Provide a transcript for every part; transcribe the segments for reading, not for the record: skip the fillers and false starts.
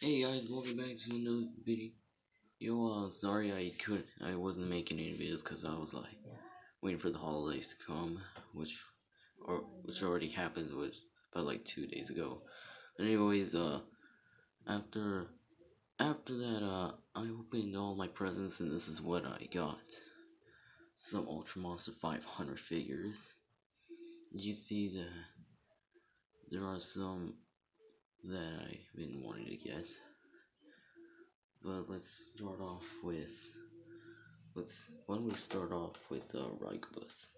Hey guys, welcome back to another video. Sorry I wasn't making any videos because I was like waiting for the holidays to come, which already happens, which about like 2 days ago. But anyways, after after that, I opened all my presents and this is what I got: some Ultra Monster 500 figures. You see that there are some that I've been wanting to get. But let's start off with why don't we start off with Rygobus?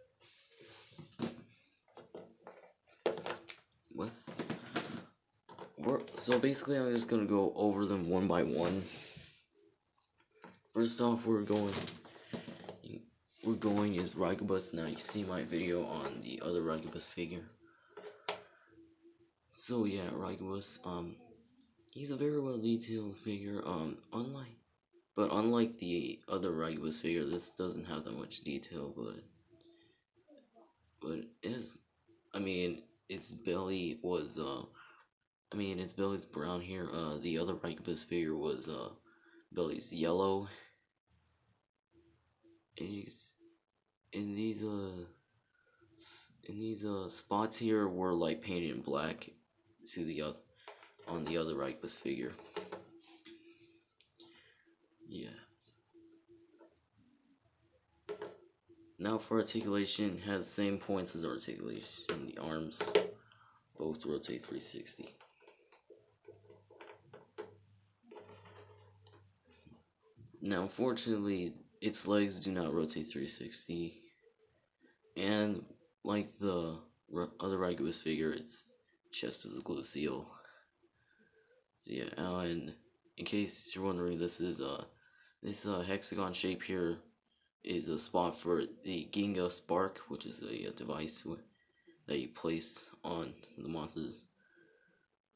What? So basically, I'm just gonna go over them one by one. First off, we're going is Rygobus. Now you see my video on the other Rygobus figure. So yeah, Rygobus. He's a very well detailed figure. Unlike the other Rygobus figure, this doesn't have that much detail, but it is. I mean, its belly was its belly's brown here. The other Rygobus figure was belly's yellow. And in these spots here were like painted in black to the other on the other Rygobus figure. Yeah. Now for articulation, has the same points as articulation. The arms both rotate 360. Now unfortunately, its legs do not rotate 360, and like the other Rygobus figure, its chest is a glue seal. So yeah, and in case you're wondering, this hexagon shape here is a spot for the Ginga Spark, which is a device that you place on the monster's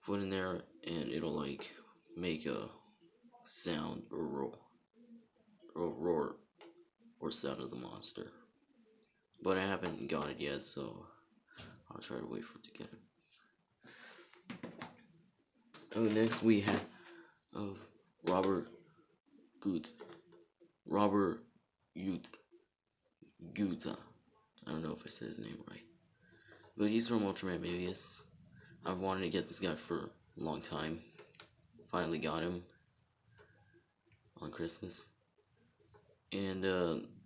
foot in there, and it'll like make a sound or roar or sound of the monster. But I haven't got it yet, so I'll try to wait for it to get it. Oh, next we have Robert Gut. Robert Guta. I don't know if I said his name right. But he's from Ultraman Mobius. I've wanted to get this guy for a long time. Finally got him on Christmas. And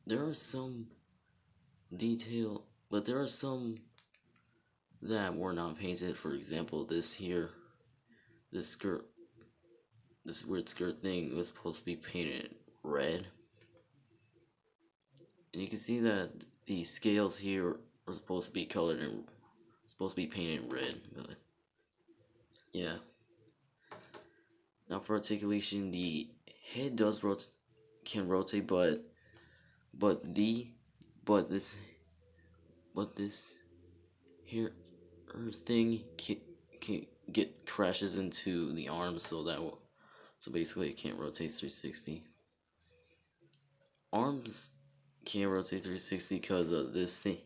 there are some detail, but there are some that were not painted. For example, this skirt, this weird skirt thing was supposed to be painted red. And you can see that the scales here are supposed to be colored and supposed to be painted red, but yeah. Now for articulation, the head can rotate, but this here thing can get crashes into the arms, so basically it can't rotate 360. Arms can't rotate 360 because of this thing,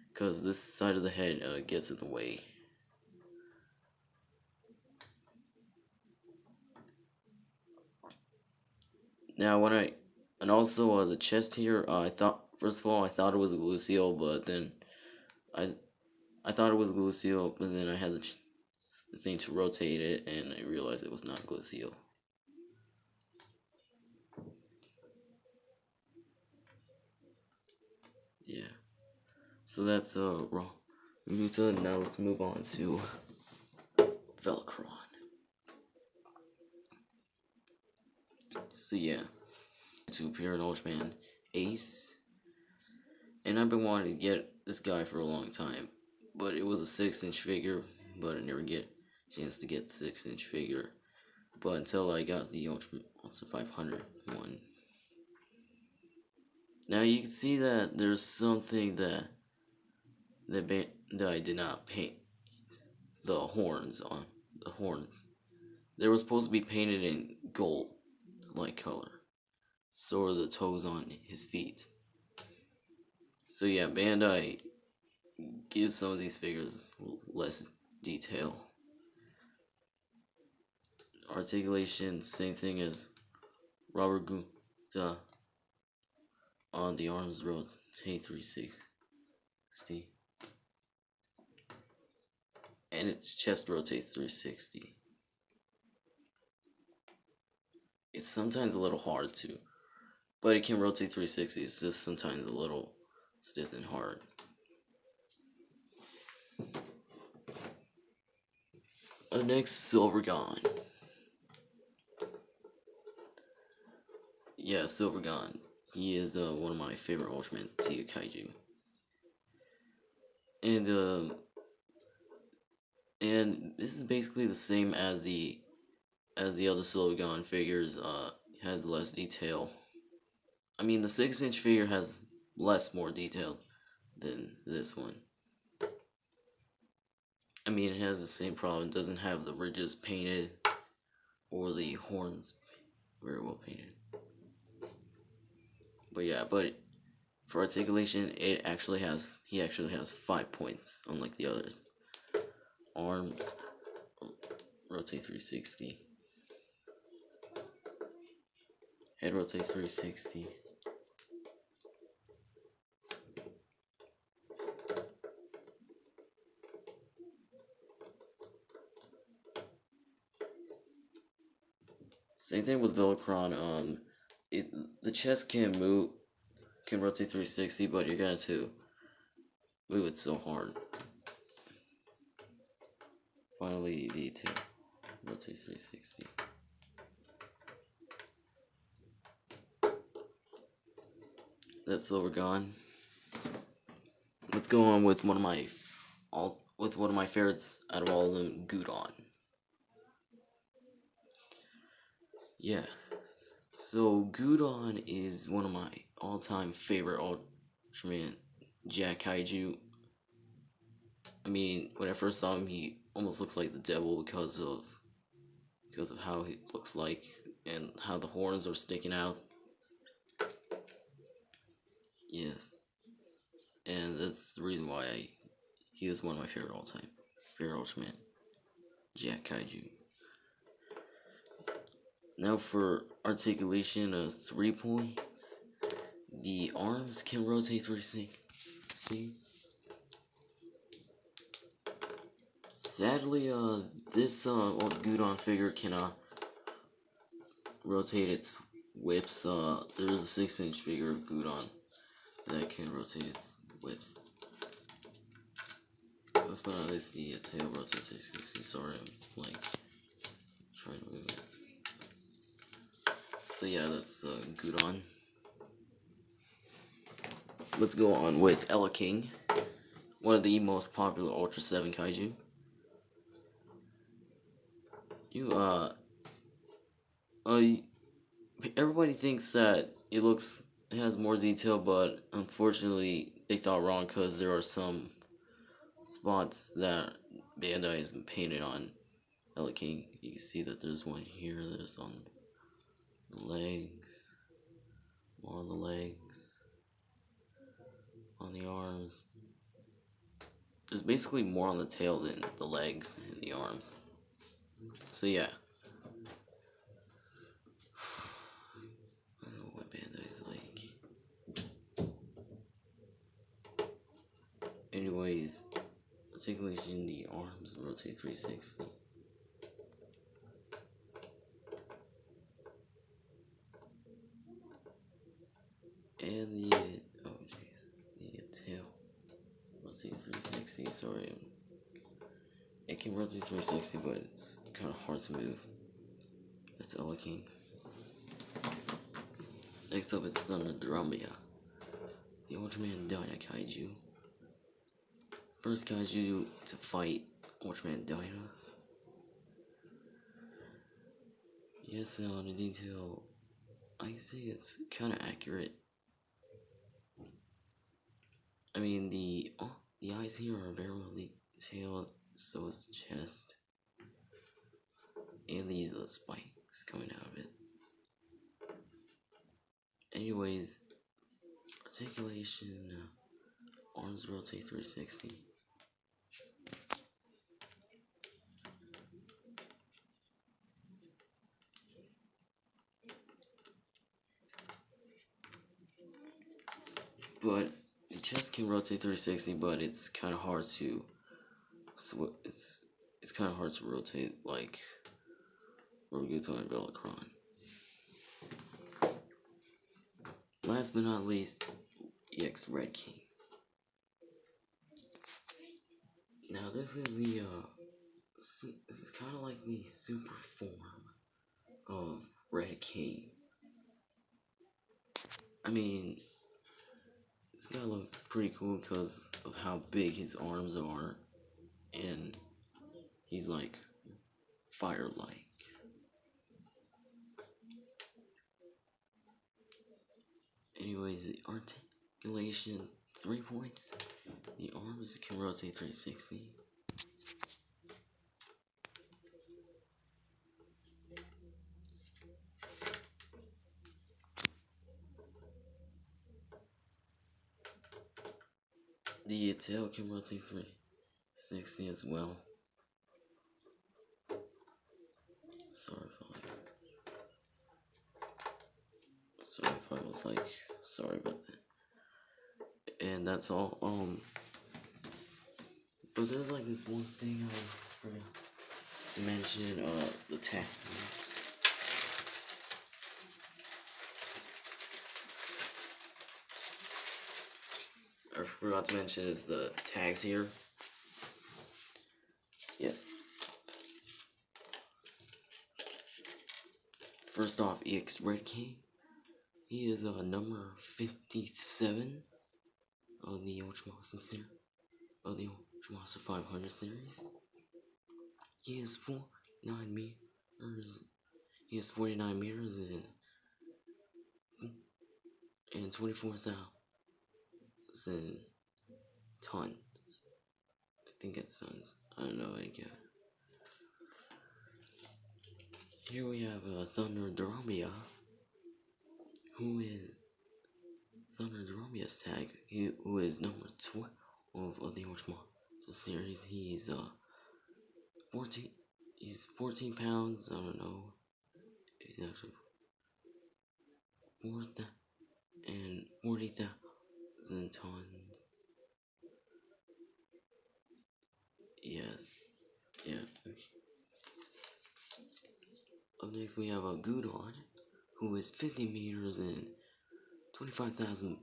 because this side of the head gets in the way. Now and also the chest here, first of all I thought it was a glue seal, but then I thought it was a glue seal, but then I had the thing to rotate it, and I realized it was not a glue seal. Yeah. So that's wrong. Now let's move on to Velcron. So yeah, to appear in Ultraman Ace, and I've been wanting to get this guy for a long time, but it was a 6-inch figure, but I never get a chance to get the 6-inch figure, but until I got the Ultra Monster 500 one. Now you can see that there's something that I did not paint. The horns they were supposed to be painted in gold like color, so are the toes on his feet. So yeah, Bandai gives some of these figures less detail. Articulation, same thing as Robert Gupta. On the arms rotate 360. And its chest rotates 360. It's sometimes a little hard to, but it can rotate 360. It's just sometimes a little stiff and hard. Next, Silvergon. Yeah, Silvergon. He is one of my favorite Ultraman Tia Kaiju. And this is basically the same as the other Silvergon figures. Has less detail. I mean, the 6-inch figure has more detail than this one. I mean, it has the same problem. It doesn't have the ridges painted or the horns very well painted. But yeah, for articulation, he actually has 5 points, unlike the others. Arms rotate 360. Head rotate 360. Same thing with Velocron. The chest can rotate 360, but you got to move it so hard. Finally, the tail rotates 360. That's Silvergon. Let's go on with one of my favorites out of all of them, Gudon. Yeah. So Gudon is one of my all-time favorite Ultraman Jack Kaiju. I mean, when I first saw him, he almost looks like the devil because of how he looks like and how the horns are sticking out. Yes. And that's the reason why he was one of my favorite all-time favorite Ultraman Jack Kaiju. Now for articulation of 3 points, the arms can rotate 360. Sadly, this Gudon figure cannot rotate its whips. There is a 6-inch figure of Gudon that can rotate its whips. Last but not least, the tail rotates 360. Sorry, I'm like trying to move it. So yeah, that's Gudon. Let's go on with Ella King, one of the most popular Ultra 7 Kaiju. Everybody thinks that it has more detail, but unfortunately they thought wrong because there are some spots that Bandai has painted on Ella King. You can see that there's one here, there's on the legs, more on the legs, on the arms. There's basically more on the tail than the legs and the arms. So yeah. I don't know what Bandai's like. Anyways, articulation, the arms rotate 360. And the tail rotates 360. Sorry, it can rotate 360, but it's kind of hard to move. That's Ella King. Next up, it's Thunder Durumbia, the Ultraman Dyna Kaiju. First Kaiju to fight Ultraman Dyna. Yes, the detail, I can say it's kind of accurate. I mean, the eyes here are very well detailed, so is the chest. And these are the spikes coming out of it. Anyways, articulation, arms rotate 360. but the chest can rotate 360, but it's kind of hard to. So it's kind of hard to rotate like Roguto and Velocron. Last but not least, EX Red King. Now this is the this is kind of like the super form of Red King. I mean, this guy looks pretty cool because of how big his arms are, and he's like fire-like. Anyways, the articulation 3 points. The arms can rotate 360. The tail can rotate 360 as well. Sorry if I was like, sorry about that. And that's all. But there's like this one thing I forgot to mention. The tags. I forgot to mention is the tags here. Yeah. First off, EX Red King. He is number 57 of the Neo Geomos series, of the Neo Geomos 500 series. He is 49 meters. He is 49 meters and 24,000 tons. I think it's tons. I don't know. I get. Here we have Thunder Dorako, who is Thunder Doromia's tag, who is number 12 of the Neo Geomos series. He's 14 pounds. I don't know. He's actually 40,000 tons. Yes. Yeah. Okay. Up next we have a Gudon, who is 50 meters and 25,000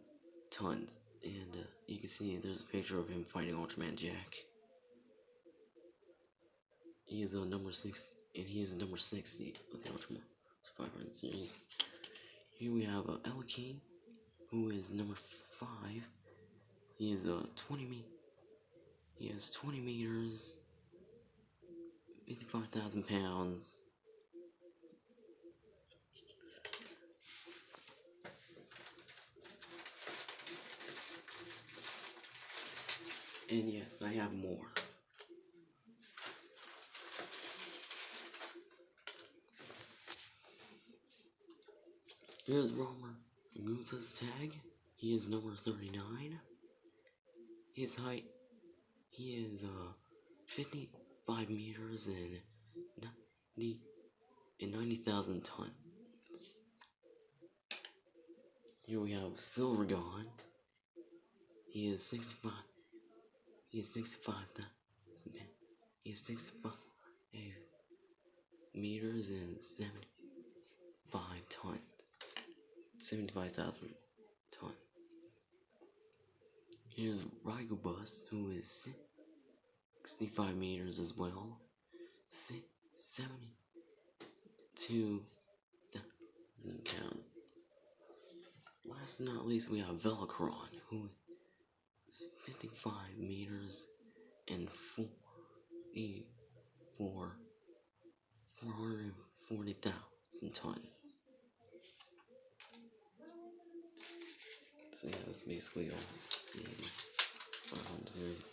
tons. And you can see there's a picture of him fighting Ultraman Jack. He is number 6, and he is number 60 of the Ultraman 500 series. Here we have King, who is number 5. He is 20 meters, 55,000 pounds. And yes, I have more. Here's Romer Guta's tag. He is number 39. His height, he is 55 meters and 90,000 tons. Here we have Silvergon. He is 65. He is 65,000. He is 65 meters and 75 tons. 75,000 tons. Here's Rigobus, who is 65 meters as well. 72,000 pounds. Last but not least, we have Velocron, who is 55 meters and 440,000 tons. So yeah, that's basically all the 500 series.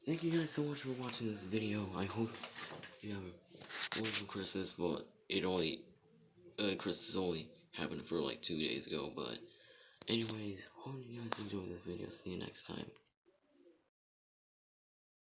Thank you guys so much for watching this video. I hope you have a wonderful Christmas, but Christmas only happened for like 2 days ago, but anyways, hope you guys enjoyed this video. See you next time.